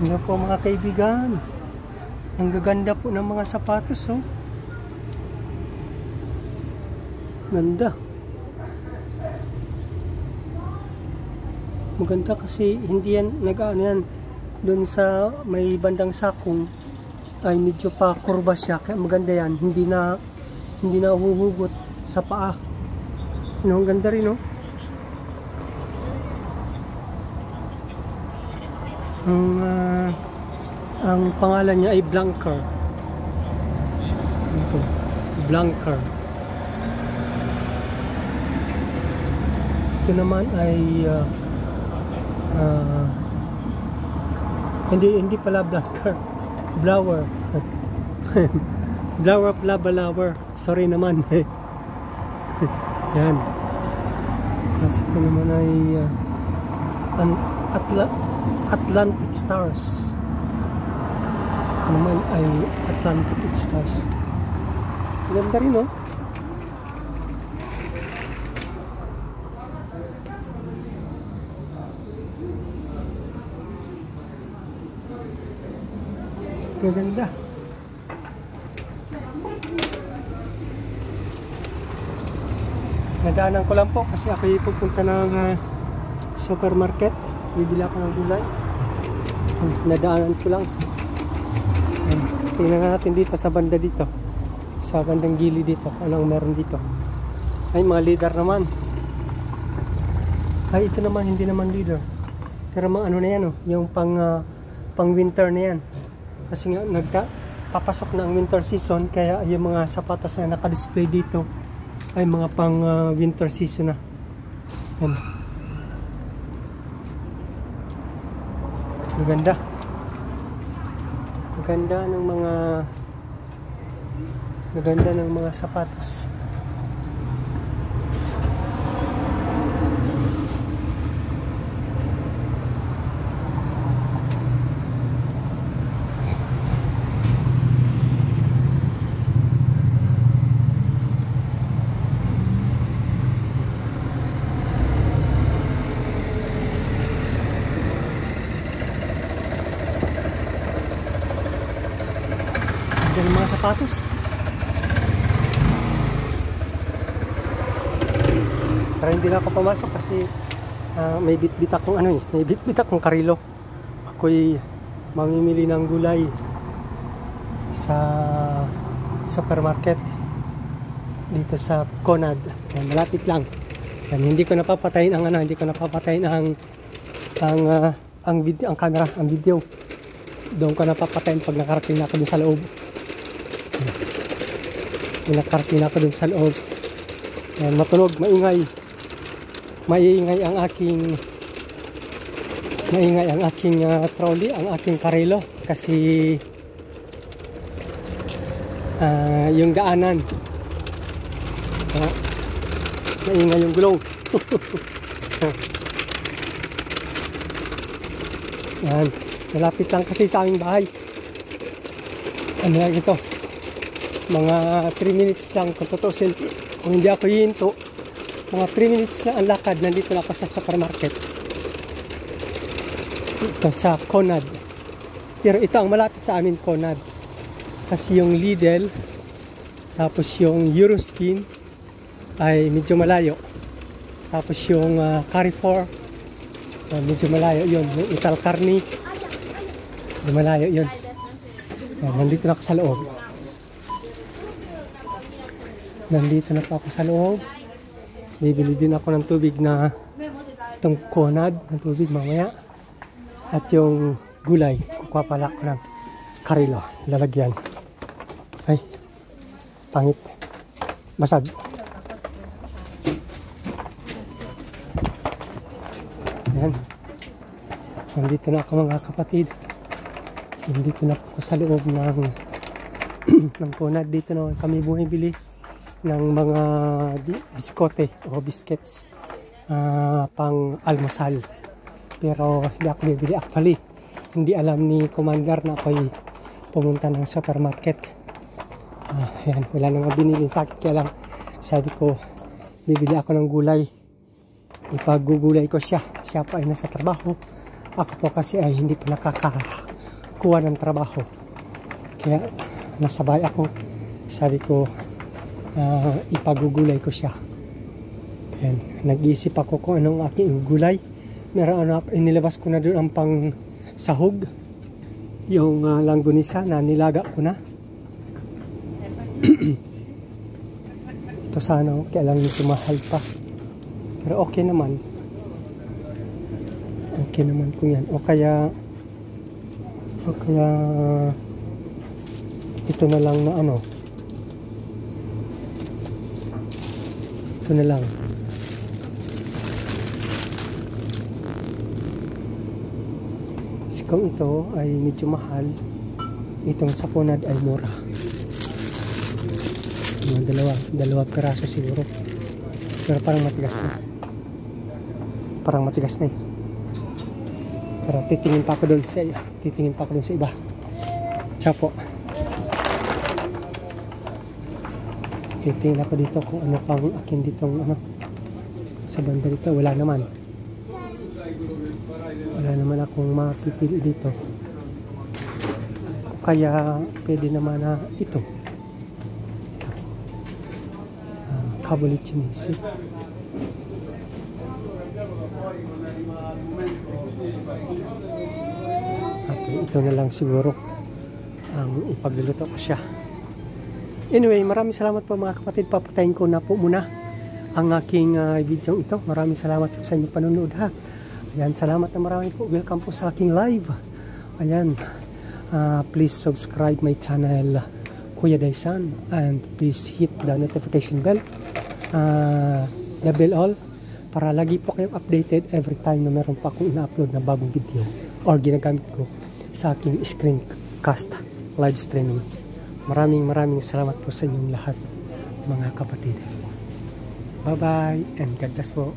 Ano po mga kaibigan, ang gaganda po ng mga sapatos, oh. Ganda. Maganda kasi hindi yan nag-ano yan doon sa may bandang sakong ay medyo pa kurba siya, kaya maganda yan, hindi na huhugot sa paa. Ano, ang ganda rin, oh. Ang pangalan niya ay Blanker. Ito, Blanker. Ito naman ay hindi pala Blanker, Blower. Blower. Sorry naman. Yan. Tapos ito naman ay Atlantic Stars. Ito naman ay Atlantic Stars. Ganda rin, oh. Ganda. Nadaanan ko lang po kasi ako pupunta ng supermarket. Bibili ako ng gulay. Nadaanan ko lang. Tingnan natin dito sa banda dito. Sa bandang gilid dito. Anong meron dito? Ay, mga leader naman. Ay, ito naman, hindi naman leader. Pero mga ano na yan, oh. Yung pang winter na yan. Kasi nga, papasok na ang winter season. Kaya yung mga sapatos na naka-display dito ay mga pang winter season na. Yan. Maganda. Maganda ng mga sapatos. Ng mga sapatos. Pero hindi na ako pumasok kasi may bitbit akong karilo. Ako'y mamimili ng gulay sa supermarket dito sa Conad. Malapit lang. Yan, hindi ko napapatayin ang camera, ang video. Doon ko napapatayin pag nakarating na ako dun sa loob. Nakarating ako dun sa loob. Ayan, matunog, maingay ang aking trolley, ang aking karelo kasi yung daanan maingay yung gulong. Yan, malapit lang kasi sa aming bahay. Ano lang ito, mga 3 minutes lang kung tutusin. Kung hindi ako hihinto, mga 3 minutes na ang lakad, nandito na ako sa supermarket. Ito sa Conad. Pero ito ang malapit sa amin, Conad. Kasi yung Lidl, tapos yung Euroskin ay medyo malayo. Tapos yung Carrefour, medyo malayo yun. Yung Italcarni, medyo malayo yun. Nandito na ako sa loob. Nandito na po ako sa loob. Bibili din ako ng tubig na itong Conad, ng tubig mamaya. At yung gulay, kukuha pala ako ng karilo, lalagyan. Ay, pangit. Basag. Yan. Nandito na ako mga kapatid. Nandito na ako sa loob ng Conad. Dito naman kami bumibili ng mga biskote o biscuits pang almusal. Pero hindi ako bibili actually. Hindi alam ni Commander na ako'y pumunta ng supermarket. Yan, wala nang binili sa akin. Kaya lang sabi ko, bibili ako ng gulay. Ipagugulay ko siya. Siya pa ay nasa trabaho. Ako po kasi ay hindi pa kuha ng trabaho. Kaya nasabay ako. Sabi ko, ipagugulay ko siya. Ayan. Nag-iisip ako kung anong aking gulay. Meron inilabas ko na doon ang pang sahog. Yung langgunisa na nilaga ko na. Ito sana, kaya lang nito mahal pa. Pero okay naman. Okay naman kung yan. O kaya ito na lang na ano. Ito na lang. Kasi kung ito ay medyo mahal, itong saponad ay mura. Dalawa piraso siguro. Pero parang matigas na. Pero titingin pa ako doon sa iba. Chapo. Titingin ako dito kung ano pang akin ditong ano. Sa banda dito wala naman akong mapipili dito. Kaya pwede naman na ito. Kabuli chinese. Okay, ito na lang siguro ang ipagluluto ko siya. Anyway, maraming salamat po mga kapatid. Papatayin ko na po muna ang aking video ito. Maraming salamat po sa inyong panonood ha. Ayan, salamat na marami po. Welcome po sa aking live. Ayan, please subscribe my channel Kuya Daisan, and please hit the notification bell, the bell all, para lagi po kayong updated every time na meron pa akong ina-upload na bagong video or ginagamit ko sa aking screencast live streaming. Maraming salamat po sa inyong lahat mga kapatid. Bye bye and God bless po.